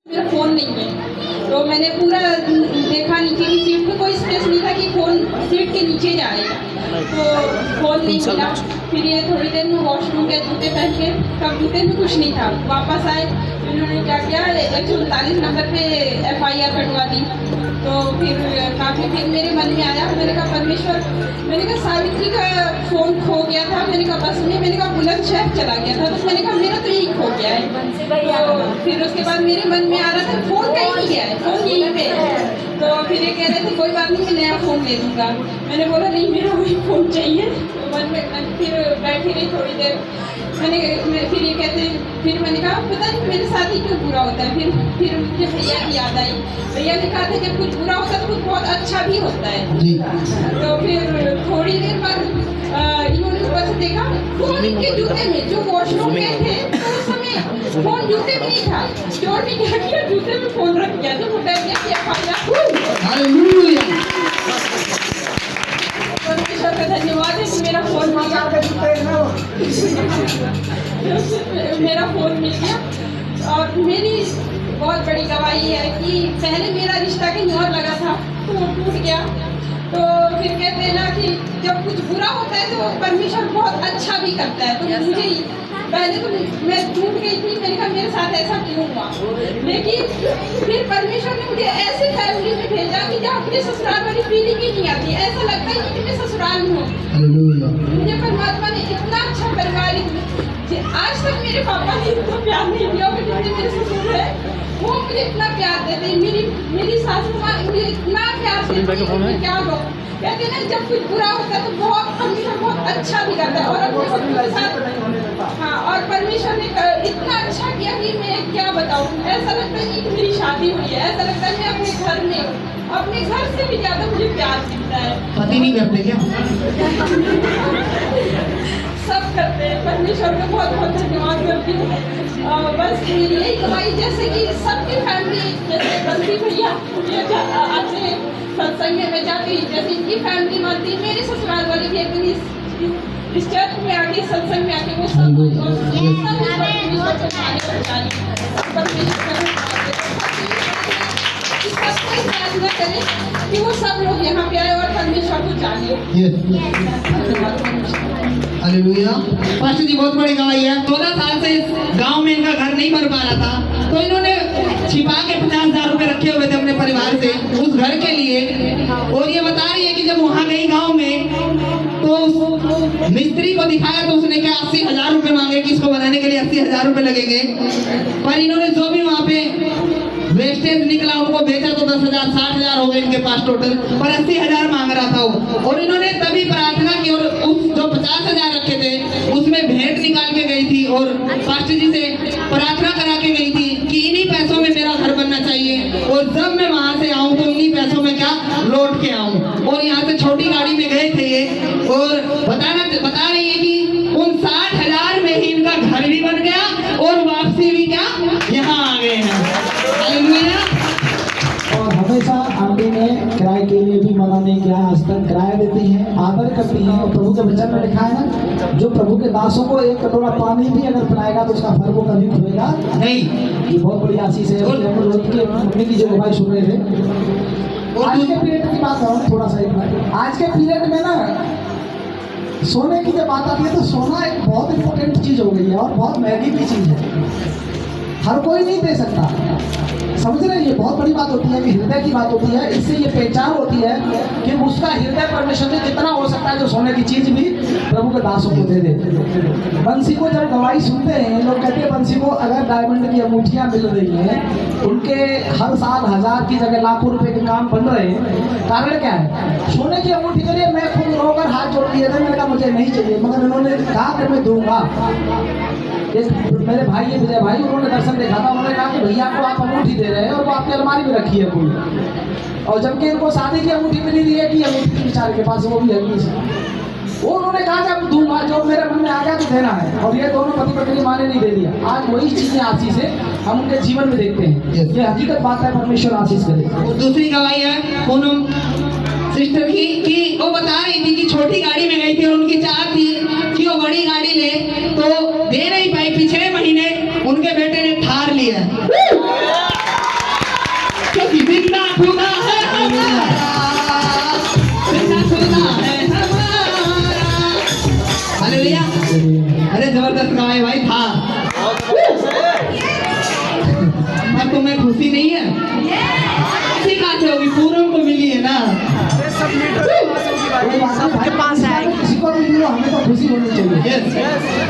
मेरा फ़ोन नहीं है, तो मैंने पूरा देखा नीचे की सीट में कोई स्पेस नहीं था कि फ़ोन सीट के नीचे जाएगा, तो फ़ोन नहीं मिला। फिर ये थोड़ी देर में वॉशरूम के जूते पहन के, तब जूते में कुछ नहीं था, वापस आए, इन्होंने क्या किया 139 नंबर पे FIR कटवा दी। तो फिर काफ़ी फिर मेरे मन में आया, मैंने कहा परमेश्वर, मैंने कहा सावित्री का फ़ोन खो गया था, मैंने कहा बस में, मैंने कहा बुलंदशहर चला गया था, तो मैंने कहा मेरा तो यही खो गया है। तो फिर उसके बाद मेरे मन में आ रहा था फ़ोन कहीं नहीं गया है, फ़ोन यहीं पे है। तो फिर ये कह रहे थे कोई बात नहीं, मैं नया फ़ोन ले दूँगा। मैंने बोला नहीं, मेरा वही फ़ोन चाहिए। तो मन में फिर बैठी रही थोड़ी देर, फिर ये कहते, फिर मैंने कहा पता नहीं मेरे साथ ही क्यों बुरा होता है। फिर मुझे भैया की याद आई, भैया ने कहा था जब कुछ बुरा होता है तो कुछ बहुत अच्छा भी होता है जी। तो फिर थोड़ी देर बाद इन्होंने ऊपर से देखा फ़ोन इनके जूते में, जो वॉशरूम में थे तो उस समय फ़ोन जूते में नहीं था। चोर ने क्या किया, जूते में फ़ोन रख दिया, तो वो डर गया कि परमेश्वर का धन्यवाद है कि मेरा फ़ोन मिल गया। और मेरी बहुत बड़ी गवाही है कि पहले मेरा रिश्ता कहीं और लगा था, तो वो टूट गया। तो फिर कहते हैं ना कि जब कुछ बुरा होता है तो परमेश्वर बहुत अच्छा भी करता है। तो मुझे पहले तो मैं टूट गई थी, मैंने कहा मेरे साथ ऐसा क्यों हुआ, लेकिन फिर परमेश्वर ने मुझे ऐसी फैमिली में भेजा कि जहाँ अपने ससुराल वाली फीलिंग ही नहीं आती, ऐसा लगता है कि मैं ससुराल में हूँ। मुझे परमात्मा ने इतना अच्छा परिवार, आज तक मेरे पापा ने इतना प्यार नहीं दिया, जितने मेरे ससुर है वो मुझे इतना प्यार देते हैं। मेरी सासू माँ मुझे इतना प्यार देती है, क्या कहूँ। कहते हैं ना जब कुछ बुरा होता है तो बहुत परमेश्वर बहुत अच्छा भी करता है। और अपने ससुर के साथ, हाँ, और परमेश्वर ने इतना अच्छा किया कि मैं क्या बताऊँ। ऐसा लगता है कि मेरी शादी हुई है, ऐसा लगता है मैं अपने घर में हूँ, अपने घर से भी ज़्यादा मुझे प्यार मिलता है। पति नहीं करते क्या? सब करते हैं, परमेश्वर का बहुत बहुत धन्यवाद करती हूँ। बस मेरी यही कमाई, जैसे कि सबकी फैमिली, जैसे बंसी भैया आते हैं सत्संग में जाके, जैसे इनकी फैमिली मानती है, मेरे ससुराल वाले भी एक इस चर्च में आके, सत्संग में आके वो सब प्रार्थना करें कि वो सब लोग यहाँ पे आए और परमेश्वर को जाने। हालेलुया। पास्टर जी बहुत बड़ी गवाही है। 14 साल से इस गांव में इनका घर नहीं बन पा रहा था, तो इन्होंने छिपा के 50,000 रुपए रखे हुए थे अपने परिवार से उस घर के लिए। और ये बता रही है कि जब वहाँ गई गांव में तो उस मिस्त्री को दिखाया तो उसने क्या 80,000 रुपए मांगे कि इसको बनाने के लिए 80,000 रुपए लगेंगे। पर इन्होंने जो भी वहाँ पे वेस्टेज निकला उनको बेचा तो 10,000 60,000 हो गए इनके पास टोटल, पर 80,000 मांग रहा था वो। और इन्होंने तभी प्रार्थना की और उस जो 50,000 रखे थे उसमें भेंट निकाल के गई थी और पास्टर जी से प्रार्थना करा के गई थी कि इन्हीं पैसों में मेरा घर बनना चाहिए, और जब मैं वहां से आऊं तो इन्हीं पैसों में क्या लौट के आऊं। और यहाँ से छोटी गाड़ी में गए थे ये, और बता रही है कि उन 60,000 में ही इनका घर भी बन गया और वापसी भी क्या यहाँ आ गए हैं। और हमेशा आंटी ने किराए के लिए भी मना नहीं किया, आज तक किराया देती हैं, आदर करती हैं। और प्रभु के वचन में लिखा है ना, जो प्रभु के दासों को एक कटोरा पानी भी अगर पिलाएगा तो उसका फल वो कभी खुलेगा नहीं। ये बहुत बड़ी आशीष है। मम्मी की जो गवाही सुन रहे थे, आज के पीरियड की बात करूँ थोड़ा सा, आज के पीरियड में ना सोने की जब बात आती है तो सोना एक बहुत इंपॉर्टेंट चीज हो गई है और बहुत महंगी भी चीज है, हर कोई नहीं दे सकता। समझ रहे हैं, ये बहुत बड़ी बात होती है कि हृदय की बात होती है। इससे ये पहचान होती है कि उसका हृदय परमेश्वर ने जितना हो सकता है जो सोने की चीज भी प्रभु के दासों को दे दे। बंसी को जब गवाही सुनते हैं लोग कहते हैं बंसी को अगर डायमंड की अंगूठियां मिल रही हैं, उनके हर साल 1000 की जगह लाखों रुपए के काम बन रहे हैं, कारण क्या है? सोने की अंगूठी के लिए मैं खुद रोकर हाथ जोड़ दिए थे, मैंने कहा मुझे नहीं चाहिए, मगर उन्होंने कहा कि मैं दूंगा। मेरे भाई है विजय भाई, उन्होंने दर्शन देखा था, उन्होंने कहा कि भैया को आप अंगूठी दे रहे हैं और वो आपकी अलमारी में रखी है कोई, और जबकि इनको शादी की अंगूठी मिली रही है कि अंगूठी बेचारे के पास वो भी हल्की सी, वो उन्होंने कहा कि अब दूंगा, जो मेरे मन में आ गया तो देना है। और ये दोनों पति पत्नी माँ ने नहीं दे दिया। आज वही चीजें आशीष है हम उनके जीवन में देखते हैं, ये हकीकत बात है। परमेश्वर आशीष करे। और दूसरी गवाही है पूनम सिस्टर की कि वो बता रही थी कि छोटी गाड़ी में गई थी और उनकी चाह थी कि वो बड़ी गाड़ी ले, तो दे नहीं पाई। पिछले महीने उनके बेटे ने थार लिया। तुम्हें खुशी नहीं है? खुशी कहाँ से होगी? पूरम को मिली है ना। कोई बात नहीं भाई, किसी को भी मिलो हमें तो खुशी होनी चाहिए।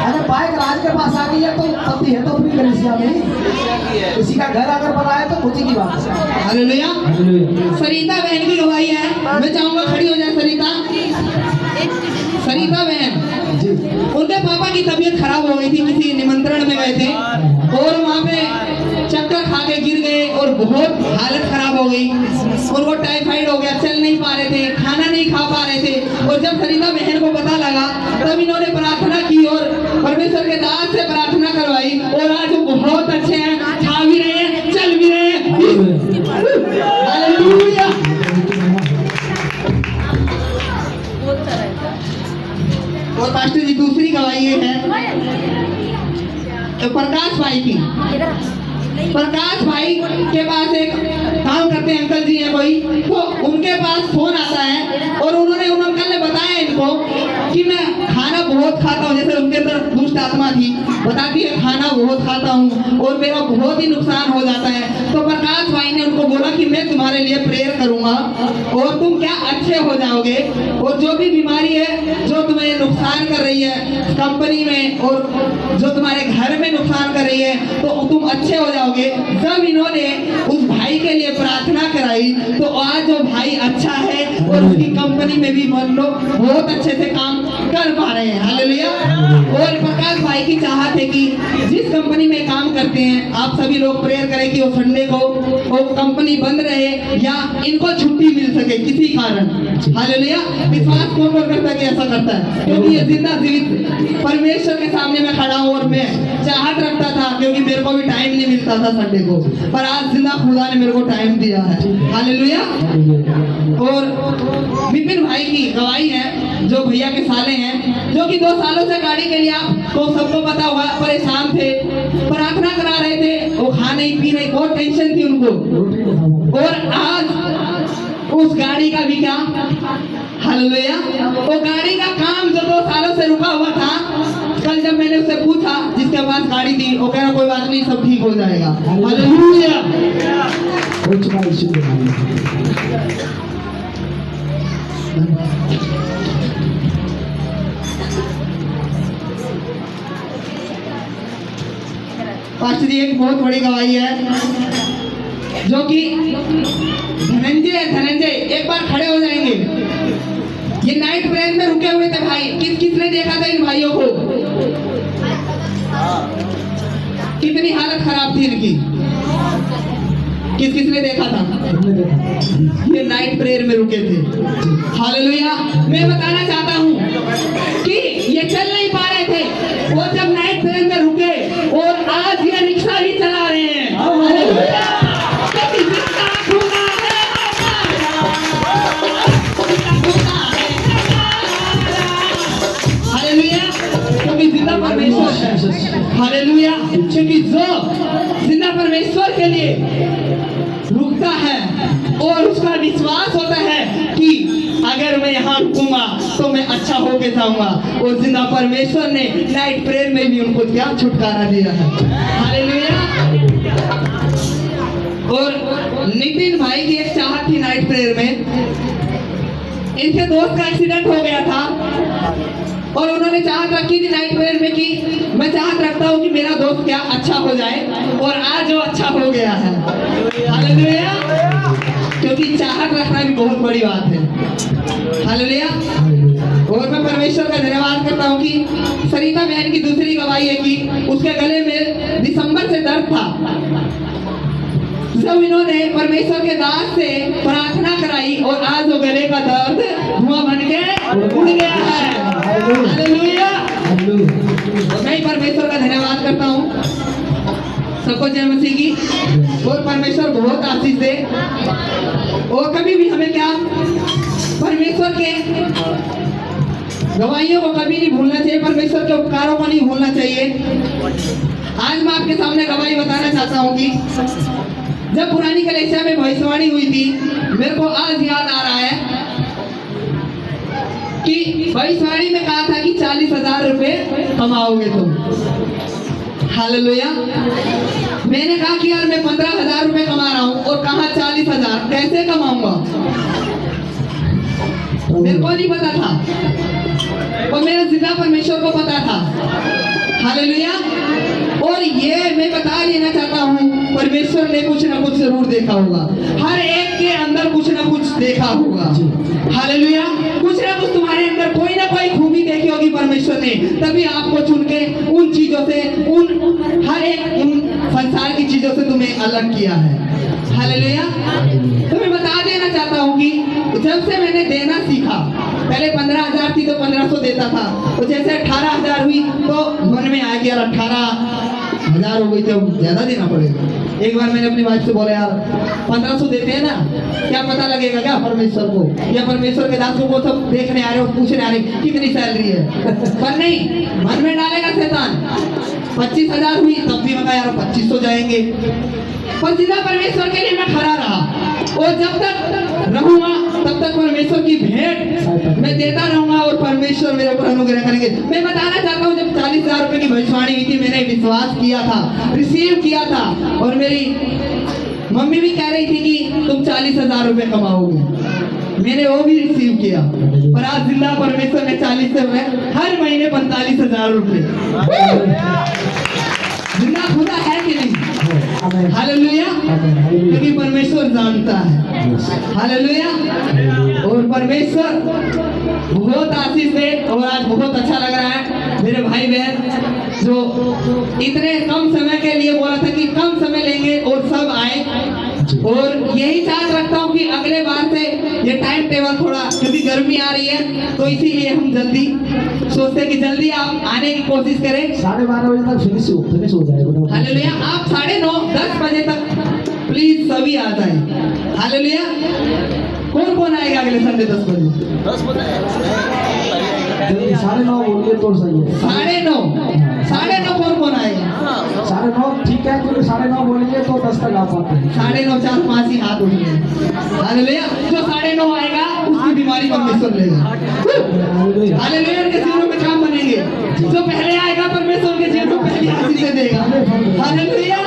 अगर बाइक राज के पास आ गई है तो तब है तो अपनी कलिसिया में किसी का घर अगर बना है तो खुशी की बात है। हालेलुया। सरिता बहन की गवाही है, मैं चाहूंगा खड़ी हो जाए सरिता बहन। जी उनके पापा की तबीयत खराब हो गई थी, किसी निमंत्रण में गए थे और वहाँ पे चक्कर खा के गिर गए और बहुत हालत खराब हो गई। उनको टाइफाइड हो गया, चल नहीं पा रहे थे, खाना नहीं खा पा रहे थे। और जब सरिता बहन को पता लगा तब इन्होंने प्रार्थना की और परमेश्वर के दास से प्रार्थना करवाई और आज वो बहुत अच्छे हैं, खा भी रहे हैं, चल भी रहे हैं। हालेलुया। और पास्टर जी दूसरी गवाही ये है तो प्रकाश भाई की। प्रकाश भाई के पास एक काम करते हैं अंकल जी हैं कोई, तो उनके पास फोन आता है और उन्होंने उन अंकल ने बताया इनको कि मैं खाना बहुत खाता हूँ, जैसे उनके तरफ दुष्ट आत्मा थी, बताती है खाना बहुत खाता हूँ और मेरा बहुत ही नुकसान हो जाता है। तो प्रकाश भाई ने उनको बोला कि मैं तुम्हारे लिए प्रेयर करूंगा और तुम क्या अच्छे हो जाओगे और जो भी बीमारी है जो तुम्हें नुकसान कर रही है कंपनी में और जो तुम्हारे घर में नुकसान कर रही है तो तुम अच्छे हो जाओगे। जब इन्होंने उस भाई के लिए प्रार्थना कराई तो आज वो भाई अच्छा है और उसकी कंपनी में भी मन लो बहुत अच्छे से काम कर पा रहे हैं। हालेलुया। और प्रकाश भाई की चाहत है कि जिस कंपनी में काम करते हैं आप सभी लोग प्रेयर करें कि वो संडे को वो कंपनी बंद रहे या इनको छुट्टी मिल सके किसी कारण। हालेलुया। विश्वास कौन कौन करता है कि ऐसा करता है? क्योंकि ये जिंदा जीवित परमेश्वर के सामने मैं खड़ा हूँ और मैं चाहत रखता था क्योंकि मेरे को भी टाइम नहीं मिलता था संडे को, पर आज जिंदा खुदा ने मेरे को टाइम दिया है। हालेलुया। और विपिन भाई की गवाही है जो भैया के साले हैं जो कि 2 सालों से गाड़ी के लिए आपको सबको पता होगा परेशान थे, प्रार्थना करा रहे थे, वो खा नहीं पी नहीं, बहुत टेंशन थी उनको और आज उस गाड़ी का भी क्या हालेलुया वो गाड़ी का काम जो 2 सालों से रुका हुआ था, कल जब मैंने उससे पूछा जिसके पास गाड़ी थी वो कह रहा कोई बात नहीं सब ठीक हो जाएगा। हालेलुया। पास्टर जी एक बहुत बड़ी गवाही है जो कि धनंजय एक बार खड़े हो जाएंगे। ये नाइट प्रेयर में रुके हुए थे भाई, किसने देखा था इन भाइयों को? कितनी हालत खराब थी इनकी, किसने देखा था? ये नाइट प्रेयर में रुके थे। हालेलुया। मैं बताना चाहता हूँ कि ये चल नहीं पा रहे थे और जब नाइट प्रेयर में रुके और आज ये रिक्शा भी चला रहे हैं। हालेलुया। क्योंकि जिंदा परमेश्वर है। हालेलुया। क्योंकि जो जिंदा परमेश्वर के लिए रुकता है और उसका विश्वास होता है कि अगर मैं यहाँ रुकूंगा तो मैं अच्छा होके जाऊंगा, और जिंदा परमेश्वर ने नाइट प्रेयर में भी उनको क्या छुटकारा दिया है। हालेलुया। और नितिन भाई की एक चाहत थी नाइट प्रेयर में, इनके दोस्त का एक्सीडेंट हो गया था और उन्होंने चाहत रखी थी नाइट प्रेयर में कि मैं चाहत रखता हूँ कि मेरा दोस्त क्या अच्छा हो जाए, और आज वो अच्छा हो गया है। हालेलुया। क्योंकि चाहत रखना भी बहुत बड़ी बात है। हालेलुया। और मैं परमेश्वर का धन्यवाद करता हूँ कि सरिता बहन की दूसरी गवाही है कि उसके गले में दिसंबर से दर्द था, जब इन्होंने परमेश्वर के दास से प्रार्थना कराई और आज वो गले का दर्द धुआं बन के उड़ गया है। हालेलुया। मैं परमेश्वर का धन्यवाद करता हूँ। सबको जय मसीह की। और परमेश्वर बहुत आशीष दे और कभी भी हमें क्या परमेश्वर के गवाहियों को कभी नहीं भूलना चाहिए, परमेश्वर के उपकारों को नहीं भूलना चाहिए। आज मैं आपके सामने गवाही बताना चाहता हूँ कि जब पुरानी कलीसिया में भविष्यवाणी हुई थी, मेरे को आज याद आ रहा है कि भविष्यवाणी में कहा था कि 40,000 रुपए कमाओगे तुम। हालेलुया। मैंने कहा कि यार मैं 15,000 रुपए कमा रहा हूँ और कहाँ 40,000, कैसे कमाऊंगा? मेरे को नहीं पता था और मेरे जिंदा परमेश्वर को पता था। हालेलुया। और ये मैं बता देना चाहता हूँ, परमेश्वर ने कुछ ना कुछ जरूर देखा होगा, हर एक के अंदर कुछ ना कुछ देखा होगा। हालेलुया। कुछ ना कुछ तुम्हारे अंदर कोई ना कोई खूबी देखी होगी परमेश्वर ने, तभी आपको चुन के उन चीजों से, उन हर एक उन संसार की चीजों से तुम्हें अलग किया है। हालेलुया। तो मैं बता देना चाहता हूँ कि जब से मैंने देना सीखा, पहले 15,000 थी तो 1,500 देता था, तो जैसे 18,000 हुई तो मन में आया कि यार 18,000 हो गई तो ज्यादा देना पड़ेगा। एक बार मैंने अपनी वाइफ से बोला, यार 1,500 देते हैं ना, क्या पता लगेगा क्या परमेश्वर को या परमेश्वर के दासों को सब देखने आ रहे हो, पूछने आ रहे कितनी सैलरी है? पर नहीं, मन में डालेगा शैतान। 25,000 हुई तब भी मैं यार 2,500 जाएंगे, पर जितना परमेश्वर के लिए मैं खड़ा रहा, और जब तक रहूंगा तब तक परमेश्वर की भेंट मैं देता रहूंगा और परमेश्वर मेरे ऊपर अनुग्रह करेंगे। मैं बताना चाहता हूँ, जब 40,000 रुपए की भविष्यवाणी हुई थी, मैंने विश्वास किया था, रिसीव किया था, और मेरी मम्मी भी कह रही थी कि तुम 40,000 रुपए कमाओगे, मैंने वो भी रिसीव किया। पर आज जिंदा परमेश्वर ने 40 से हर महीने 45,000 रुपए जिंदा खुदा है कि नहीं? हालेलुया। क्योंकि परमेश्वर जानता है। हालेलुया। और परमेश्वर बहुत आशीष दे, और आज बहुत अच्छा लग रहा है मेरे भाई बहन जो इतने कम समय के लिए बोला था कि कम समय लेंगे और सब आए, और यही चाहत रखता हूँ कि अगले बार से ये टाइम टेबल थोड़ा, क्योंकि गर्मी आ रही है तो इसीलिए हम जल्दी सोचते हैं कि जल्दी आप आने की कोशिश करें। 12:30 बजे तक फिनिश हो जाएगा। हालेलुया। आप 9:30-10 बजे तक प्लीज सभी आ जाए। हालेलुया। कौन कौन आएगा अगले संडे 10 बजे? 9:30 बोलिए तो सही है। 9:30 कौन कौन आएगा? 9:30 ठीक है, क्योंकि 9:30 बोलेंगे तो 10 तक आ पाते हैं। 9:30 4-5 ही हाथ उठिए। हालेलुया। जो 9:30 आएगा उसकी बीमारी परमेश्वर लेगा। हालेलुया। उनके जीवनों में काम बनेंगे। जो पहले आएगा परमेश्वर के जीवन में पहली आशीष देगा। हालेलुया।